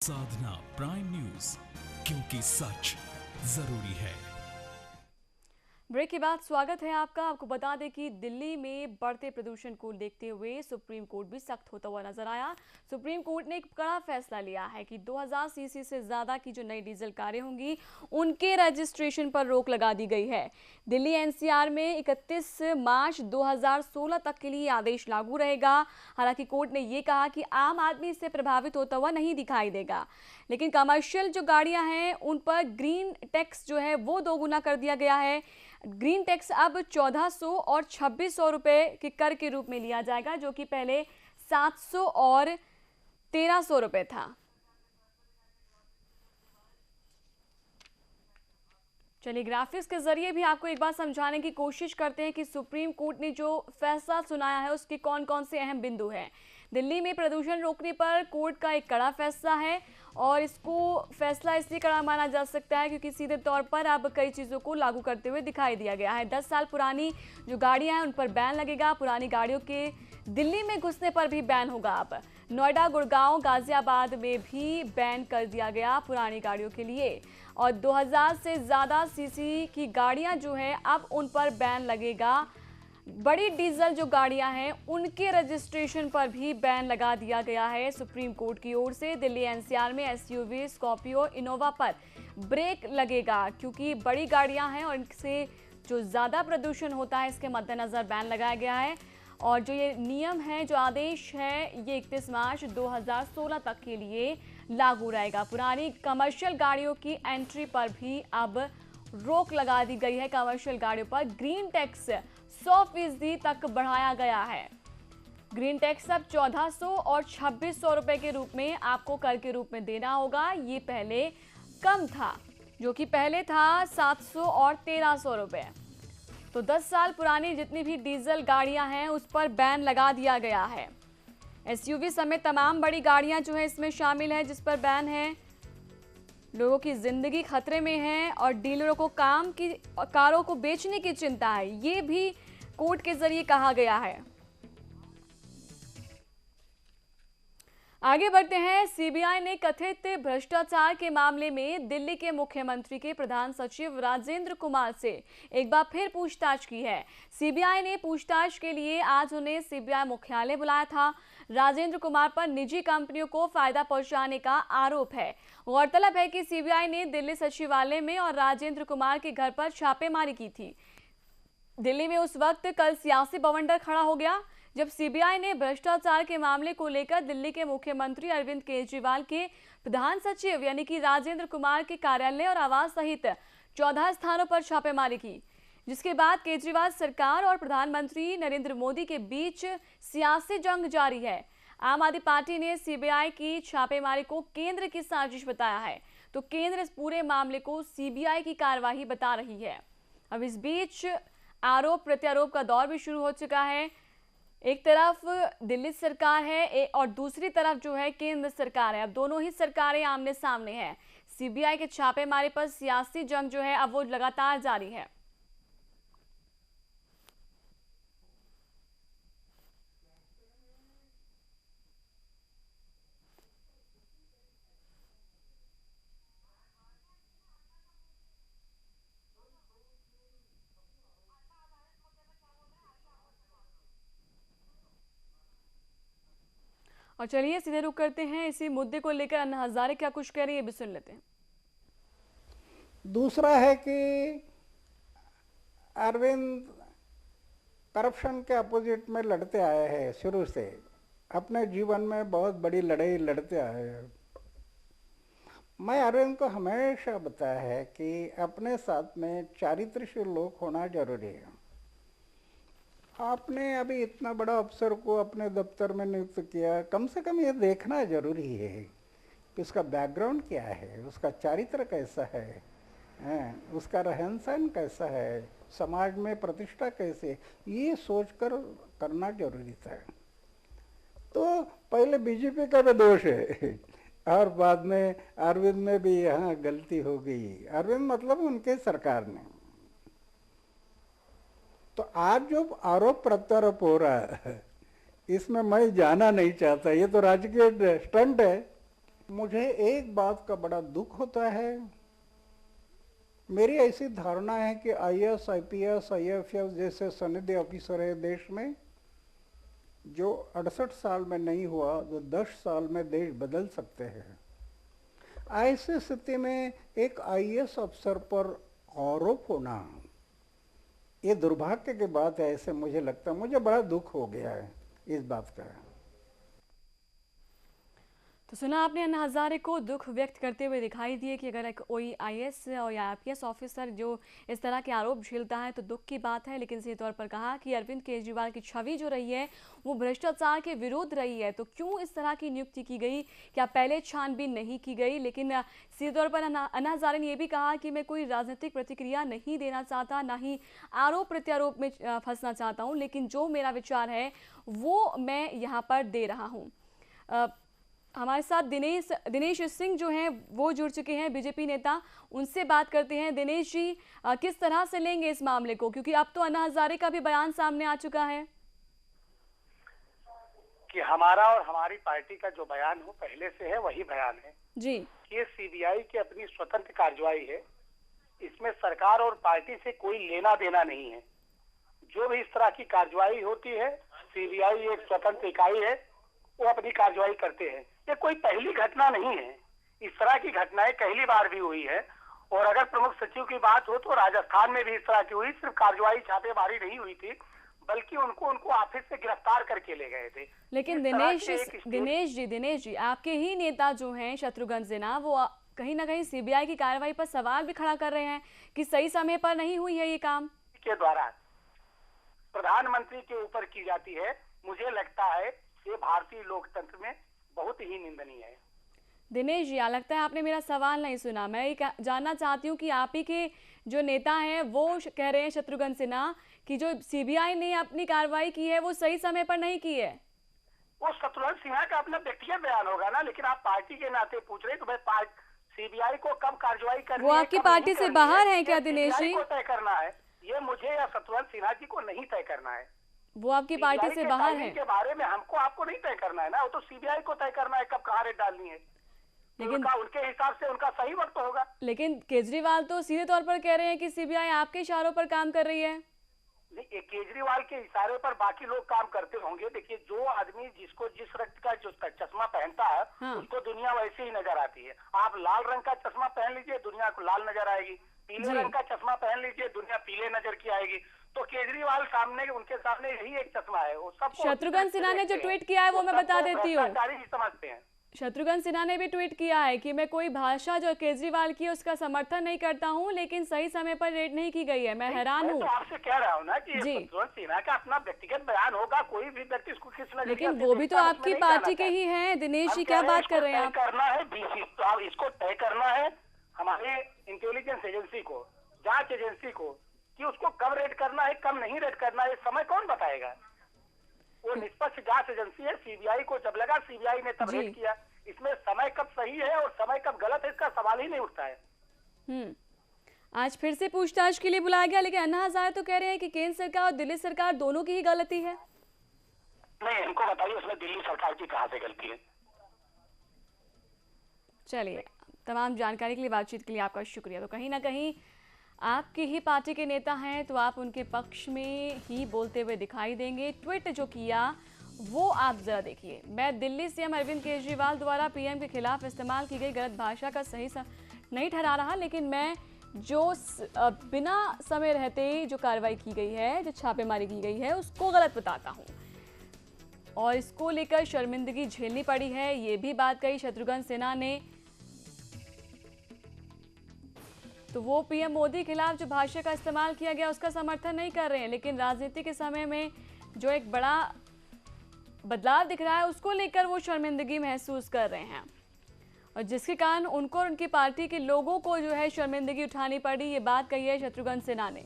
साधना prime news, क्योंकि सच जरूरी है। ब्रेक के बाद स्वागत है आपको बता दें कि दिल्ली में बढ़ते प्रदूषण को देखते हुए सुप्रीम कोर्ट भी सख्त होता हुआ नजर आया। सुप्रीम कोर्ट ने एक कड़ा फैसला लिया है कि 2000 सीसी से ज्यादा की जो नई डीजल कारें होंगी उनके रजिस्ट्रेशन पर रोक लगा दी गई है। दिल्ली एनसीआर में 31 मार्च 2016 तक के लिए आदेश लागू रहेगा। हालांकि कोर्ट ने यह कहा कि आम आदमी इससे प्रभावित होता हुआ नहीं दिखाई देगा, लेकिन कमर्शियल जो गाड़ियां हैं उन पर ग्रीन टैक्स जो है वो दोगुना कर दिया गया है। ग्रीन टैक्स अब 1400 और 2600 रुपए के कर के रूप में लिया जाएगा, जो कि पहले 700 और 1300 रुपए था। चलिए ग्राफिक्स के जरिए भी आपको एक बात समझाने की कोशिश करते हैं कि सुप्रीम कोर्ट ने जो फैसला सुनाया है उसके कौन कौन से अहम बिंदु हैं। दिल्ली में प्रदूषण रोकने पर कोर्ट का एक कड़ा फैसला है और इसको फैसला इसलिए कड़ा माना जा सकता है क्योंकि सीधे तौर पर अब कई चीज़ों को लागू करते हुए दिखाई दिया गया है। 10 साल पुरानी जो गाड़ियां हैं उन पर बैन लगेगा। पुरानी गाड़ियों के दिल्ली में घुसने पर भी बैन होगा। अब नोएडा, गुड़गांव, गाजियाबाद में भी बैन कर दिया गया पुरानी गाड़ियों के लिए। और 2000 से ज़्यादा सीसी की गाड़ियां जो है अब उन पर बैन लगेगा। बड़ी डीजल जो गाड़ियां हैं उनके रजिस्ट्रेशन पर भी बैन लगा दिया गया है सुप्रीम कोर्ट की ओर से। दिल्ली एनसीआर में एसयूवी, स्कॉर्पियो, इनोवा पर ब्रेक लगेगा क्योंकि बड़ी गाड़ियां हैं और इनसे जो ज़्यादा प्रदूषण होता है इसके मद्देनज़र बैन लगाया गया है। और जो ये नियम है, जो आदेश है, ये 31 मार्च 2016 तक के लिए लागू रहेगा। पुरानी कमर्शियल गाड़ियों की एंट्री पर भी अब रोक लगा दी गई है। कमर्शियल गाड़ियों पर ग्रीन टैक्स 100% तक बढ़ाया गया है। ग्रीन टैक्स अब 1400 और 2600 रुपए के रूप में आपको कर के रूप में देना होगा। ये पहले कम था, जो कि पहले था 700 और 1300 रुपए। तो 10 साल पुरानी जितनी भी डीजल गाड़ियां हैं उस पर बैन लगा दिया गया है। एसयूवी समेत तमाम बड़ी गाड़ियां जो है इसमें शामिल है जिस पर बैन है। लोगों की जिंदगी खतरे में है और डीलरों को कारों को बेचने की चिंता है, ये भी कोर्ट के जरिए कहा गया है। आगे बढ़ते हैं। सीबीआई ने कथित भ्रष्टाचार के मामले में दिल्ली के मुख्यमंत्री के प्रधान सचिव राजेंद्र कुमार से एक बार फिर पूछताछ की है। सीबीआई ने पूछताछ के लिए आज उन्हें सीबीआई मुख्यालय बुलाया था। राजेंद्र कुमार पर निजी कंपनियों को फायदा पहुंचाने का आरोप है। गौरतलब है कि सीबीआई ने दिल्ली सचिवालय में और राजेंद्र कुमार के घर पर छापेमारी की थी। दिल्ली में उस वक्त कल सियासी बवंडर खड़ा हो गया जब सीबीआई ने भ्रष्टाचार के मामले को लेकर दिल्ली के मुख्यमंत्री अरविंद केजरीवाल के प्रधान सचिव यानी कि राजेंद्र कुमार के कार्यालय और आवास सहित 14 स्थानों पर छापेमारी की, जिसके बाद केजरीवाल सरकार और प्रधानमंत्री नरेंद्र मोदी के बीच सियासी जंग जारी है। आम आदमी पार्टी ने सीबीआई की छापेमारी को केंद्र की साजिश बताया है, तो केंद्र इस पूरे मामले को सीबीआई की कार्यवाही बता रही है। अब इस बीच आरोप प्रत्यारोप का दौर भी शुरू हो चुका है। एक तरफ दिल्ली सरकार है और दूसरी तरफ जो है केंद्र सरकार है। अब दोनों ही सरकारें आमने सामने हैं। सीबीआई के छापेमारी पर सियासी जंग जो है अब वो लगातार जारी है। और चलिए सीधे रुक करते हैं इसी मुद्दे को लेकर अन्ना हजारे क्या कुछ कह रही है, भी सुन लेते हैं। दूसरा है कि अरविंद करप्शन के अपोजिट में लड़ते आए हैं शुरू से, अपने जीवन में बहुत बड़ी लड़ाई लड़ते आए हैं। मैं अरविंद को हमेशा बताया है कि अपने साथ में चारित्र्यशील लोग होना जरूरी है। आपने अभी इतना बड़ा अफसर को अपने दफ्तर में नियुक्त किया, कम से कम ये देखना जरूरी है कि उसका बैकग्राउंड क्या है, उसका चारित्र कैसा है, उसका रहन सहन कैसा है, समाज में प्रतिष्ठा कैसे, ये सोचकर करना जरूरी था। तो पहले बीजेपी का भी दोष है और बाद में अरविंद में भी यहाँ गलती हो गई। अरविंद मतलब उनके सरकार ने। तो आज जो आरोप प्रत्यारोप हो रहा है इसमें मैं जाना नहीं चाहता, ये तो राजकीय स्टंट है। मुझे एक बात का बड़ा दुख होता है। मेरी ऐसी धारणा है कि आईएएस, आईपीएस, आईएफएस जैसे सनदी ऑफिसर है देश में, जो 68 साल में नहीं हुआ, जो 10 साल में देश बदल सकते हैं। ऐसी स्थिति में एक आईएएस अफसर पर आरोप होना, ये दुर्भाग्य की बात है। ऐसे मुझे लगता है, मुझे बड़ा दुख हो गया है इस बात का। तो सुना आपने अन्ना हजारे को दुख व्यक्त करते हुए दिखाई दिए कि अगर कोई आईएएस और या आईपीएस ऑफिसर जो इस तरह के आरोप झेलता है तो दुख की बात है, लेकिन सीधे तौर पर कहा कि अरविंद केजरीवाल की छवि जो रही है वो भ्रष्टाचार के विरुद्ध रही है, तो क्यों इस तरह की नियुक्ति की गई, क्या पहले छानबीन नहीं की गई। लेकिन सीधे तौर पर अन्ना हजारे ने यह भी कहा कि मैं कोई राजनीतिक प्रतिक्रिया नहीं देना चाहता, ना ही आरोप प्रत्यारोप में फंसना चाहता हूँ, लेकिन जो मेरा विचार है वो मैं यहाँ पर दे रहा हूँ। हमारे साथ दिनेश सिंह जो हैं वो जुड़ चुके हैं, बीजेपी नेता, उनसे बात करते हैं। दिनेश जी, किस तरह से लेंगे इस मामले को, क्योंकि अब तो अन्ना हजारे का भी बयान सामने आ चुका है कि हमारा और हमारी पार्टी का जो बयान हो पहले से है वही बयान है जी। ये सीबीआई की अपनी स्वतंत्र कार्यवाही है, इसमें सरकार और पार्टी से कोई लेना देना नहीं है। जो भी इस तरह की कार्यवाही होती है, सीबीआई एक स्वतंत्र इकाई है, वो अपनी कार्यवाही करते हैं। ये कोई पहली घटना नहीं है, इस तरह की घटनाएं पहली बार भी हुई है। और अगर प्रमुख सचिव की बात हो तो राजस्थान में भी इस तरह की हुई, सिर्फ कार्यवाही छापेमारी नहीं हुई थी, बल्कि उनको ऑफिस से गिरफ्तार करके ले गए थे। लेकिन दिनेश जी आपके ही नेता जो हैं शत्रुघ्न सिन्हा, वो कहीं ना कहीं सीबीआई की कार्रवाई पर सवाल भी खड़ा कर रहे हैं कि सही समय पर नहीं हुई है ये काम, के द्वारा प्रधानमंत्री के ऊपर की जाती है। मुझे लगता है ये भारतीय लोकतंत्र में बहुत ही निंदनीय है। दिनेश जी, लगता है आपने मेरा सवाल नहीं सुना। मैं ये जानना चाहती हूँ कि आप ही के जो नेता हैं वो कह रहे हैं शत्रुघ्न सिन्हा कि जो सीबीआई ने अपनी कार्रवाई की है वो सही समय पर नहीं की है। वो शत्रुघ्न सिन्हा का अपना व्यक्तिगत बयान होगा ना, लेकिन आप पार्टी के नाते पूछ रहे तो मैं सीबीआई को कब कार्रवाई करनी है, वो आपकी पार्टी से बाहर है क्या दिनेश जी? को तय करना है, ये मुझे या शत्रुघ्न सिन्हा जी को नहीं तय करना है। वो आपकी पार्टी से बाहर है। के बारे में आपको नहीं तय करना है ना, वो तो सीबीआई को तय करना है कब कहाँ रेड डालनी है। लेकिन उनके हिसाब से उनका सही वक्त होगा। लेकिन केजरीवाल तो सीधे तौर पर कह रहे हैं कि सीबीआई आपके इशारों पर काम कर रही है। नहीं, केजरीवाल के इशारे पर बाकी लोग काम करते होंगे। देखिए, जो आदमी जिसको जिस रंग का जो चश्मा पहनता है, हाँ, उसको दुनिया वैसे ही नजर आती है। आप लाल रंग का चश्मा पहन लीजिए, दुनिया को लाल नजर आएगी। पीले रंग का चश्मा पहन लीजिए, दुनिया पीले नजर की आएगी। तो केजरीवाल उनके सामने यही एक चश्मा है। वो सब शत्रुघ्न सिन्हा ने जो ट्वीट किया है वो मैं बता देती हूँ। समझते हैं। शत्रुघ्न सिन्हा ने भी ट्वीट किया है कि मैं कोई भाषा जो केजरीवाल की है उसका समर्थन नहीं करता हूं, लेकिन सही समय पर रेड नहीं की गई है। मैं हैरान हूं। तो आपसे कह रहा हूं ना कि शत्रुघ्न सिन्हा का अपना व्यक्तिगत बयान होगा, कोई भी व्यक्ति इसको किस नजरिए, लेकिन वो भी तो आपकी पार्टी के ही हैं। दिनेश जी, क्या बात कर रहे हैं आप? करना है बीसी, तो आप इसको तय करना है हमारे इंटेलिजेंस एजेंसी को, जांच एजेंसी को, कि उसको कब रेड करना है, कब नहीं रेड करना है, समय कौन बताएगा? वो निष्पक्ष जांच एजेंसी है। सीबीआई को जब लगा सीबीआई ने तब रेड किया। इसमें समय कब सही है और समय कब गलत है, इसका सवाल ही नहीं उठता है। आज फिर से पूछताछ के लिए बुलाया गया, लेकिन अन्ना हजारे तो कह रहे हैं कि केंद्र सरकार और दिल्ली सरकार दोनों की ही गलती है। नहीं, इनको बताइए उसमें दिल्ली सरकार की कहां से गलती है। चलिए, तमाम जानकारी के लिए, बातचीत के लिए आपका शुक्रिया। तो कहीं ना कहीं आपकी ही पार्टी के नेता हैं तो आप उनके पक्ष में ही बोलते हुए दिखाई देंगे। ट्वीट जो किया वो आप जरा देखिए। मैं दिल्ली सीएम अरविंद केजरीवाल द्वारा पीएम के खिलाफ इस्तेमाल की गई गलत भाषा का सही नहीं ठहरा रहा, लेकिन मैं जो बिना समय रहते जो कार्रवाई की गई है, जो छापेमारी की गई है, उसको गलत बताता हूँ और इसको लेकर शर्मिंदगी झेलनी पड़ी है। ये भी बात कही शत्रुघ्न सिन्हा ने। तो वो पीएम मोदी के खिलाफ जो भाषा का इस्तेमाल किया गया उसका समर्थन नहीं कर रहे हैं, लेकिन राजनीति के समय में जो एक बड़ा बदलाव दिख रहा है उसको लेकर वो शर्मिंदगी महसूस कर रहे हैं, और जिसके कारण उनको और उनकी पार्टी के लोगों को जो है शर्मिंदगी उठानी पड़ी। ये बात कही है शत्रुघ्न सिन्हा ने।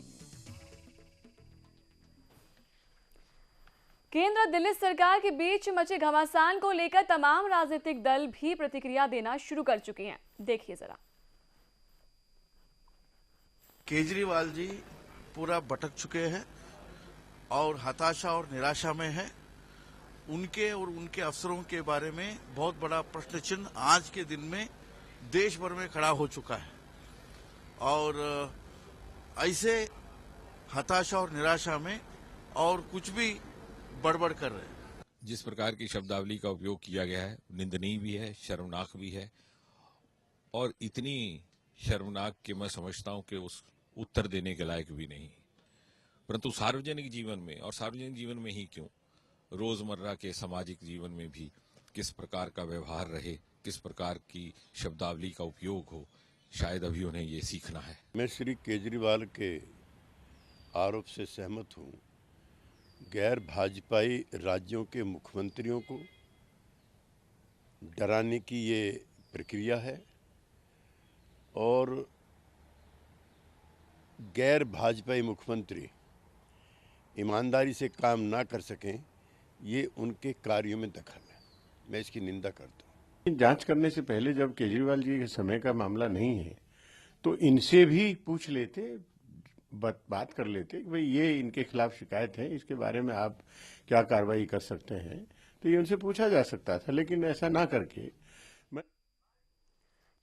केंद्र और दिल्ली सरकार के बीच मचे घमासान को लेकर तमाम राजनीतिक दल भी प्रतिक्रिया देना शुरू कर चुके हैं। देखिए जरा। केजरीवाल जी पूरा भटक चुके हैं और हताशा और निराशा में हैं उनके और उनके अफसरों के बारे में बहुत बड़ा प्रश्न चिन्ह आज के दिन में देश भर में खड़ा हो चुका है। और ऐसे हताशा और निराशा में और कुछ भी बड़बड़ कर रहे हैं। जिस प्रकार की शब्दावली का उपयोग किया गया है निंदनीय भी है, शर्मनाक भी है, और इतनी शर्मनाक कि मैं समझता हूं कि उस उत्तर देने के लायक भी नहीं। परंतु सार्वजनिक जीवन में, और सार्वजनिक जीवन में ही क्यों, रोजमर्रा के सामाजिक जीवन में भी किस प्रकार का व्यवहार रहे, किस प्रकार की शब्दावली का उपयोग हो, शायद अभी उन्हें ये सीखना है। मैं श्री केजरीवाल के आरोप से सहमत हूं। गैर भाजपाई राज्यों के मुख्यमंत्रियों को डराने की ये प्रक्रिया है, और गैर भाजपाई मुख्यमंत्री ईमानदारी से काम ना कर सकें, ये उनके कार्यों में दखल है। मैं इसकी निंदा करता हूँ। जांच करने से पहले जब केजरीवाल जी के समय का मामला नहीं है तो इनसे भी पूछ लेते, बात कर लेते कि भाई ये इनके खिलाफ शिकायत है, इसके बारे में आप क्या कार्रवाई कर सकते हैं, तो ये उनसे पूछा जा सकता था। लेकिन ऐसा ना करके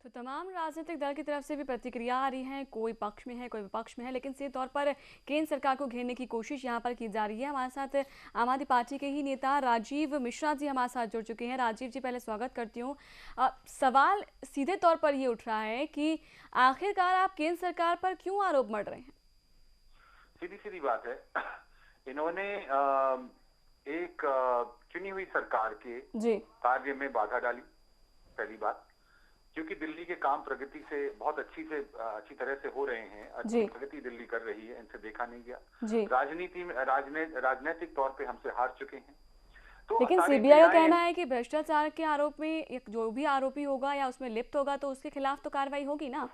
तो तमाम राजनीतिक दल की तरफ से भी प्रतिक्रिया आ रही है, कोई पक्ष में है कोई विपक्ष में है, लेकिन सीधे तौर पर केंद्र सरकार को घेरने की कोशिश यहां पर की जा रही है। हमारे साथ आम आदमी पार्टी के ही नेता राजीव मिश्रा जी हमारे साथ जुड़ चुके हैं। राजीव जी, पहले स्वागत करती हूँ। सवाल सीधे तौर पर ये उठ रहा है कि आखिरकार आप केंद्र सरकार पर क्यों आरोप मढ़ रहे हैं? सीधी सीधी बात है, इन्होंने एक चुनी हुई सरकार के कार्य में बाधा डाली, पहली बात, क्योंकि दिल्ली के काम प्रगति से बहुत अच्छी तरह से हो रहे हैं, अच्छी प्रगति दिल्ली कर रही है, इनसे देखा नहीं गया। राजनीति में राजनीतिक तौर पे हमसे हार चुके हैं। तो लेकिन सीबीआई का कहना है कि भ्रष्टाचार के आरोप में जो भी आरोपी होगा या उसमें लिप्त होगा तो उसके खिलाफ तो कार्रवाई होगी ना।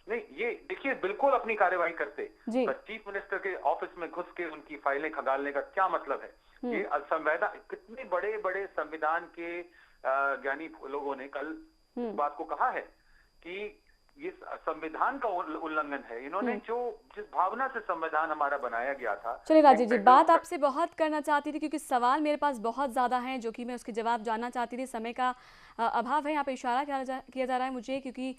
नहीं, ये देखिए, बिल्कुल अपनी कार्रवाई करते, पर चीफ मिनिस्टर के ऑफिस में घुस के उनकी फाइलें खंगालने का क्या मतलब है? ये संविधान, कितने बड़े बड़े संविधान के ज्ञानी लोगों ने कल इस बात को कहा है कि ये संविधान का उल्लंघन है। इन्होंने जिस भावना से संविधान हमारा बनाया गया था। चलिए राजीव जी, बात आपसे बहुत करना चाहती थी क्योंकि सवाल मेरे पास बहुत ज्यादा हैं जो कि मैं उसके जवाब जानना चाहती थी। समय का अभाव है, यहाँ पे इशारा किया जा रहा है मुझे, क्योंकि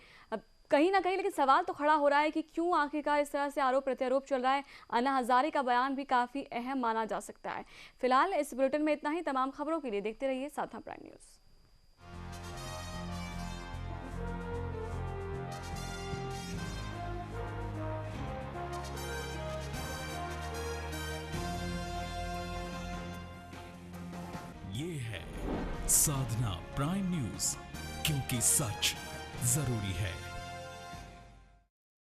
कहीं ना कहीं लेकिन सवाल तो खड़ा हो रहा है कि क्यों आखिरकार इस तरह से आरोप प्रत्यारोप चल रहा है। अन्ना हजारे का बयान भी काफी अहम माना जा सकता है। फिलहाल इस बुलेटिन में इतना ही। तमाम खबरों के लिए देखते रहिए साधना प्राइम न्यूज। ये है साधना प्राइम न्यूज, क्योंकि सच जरूरी है।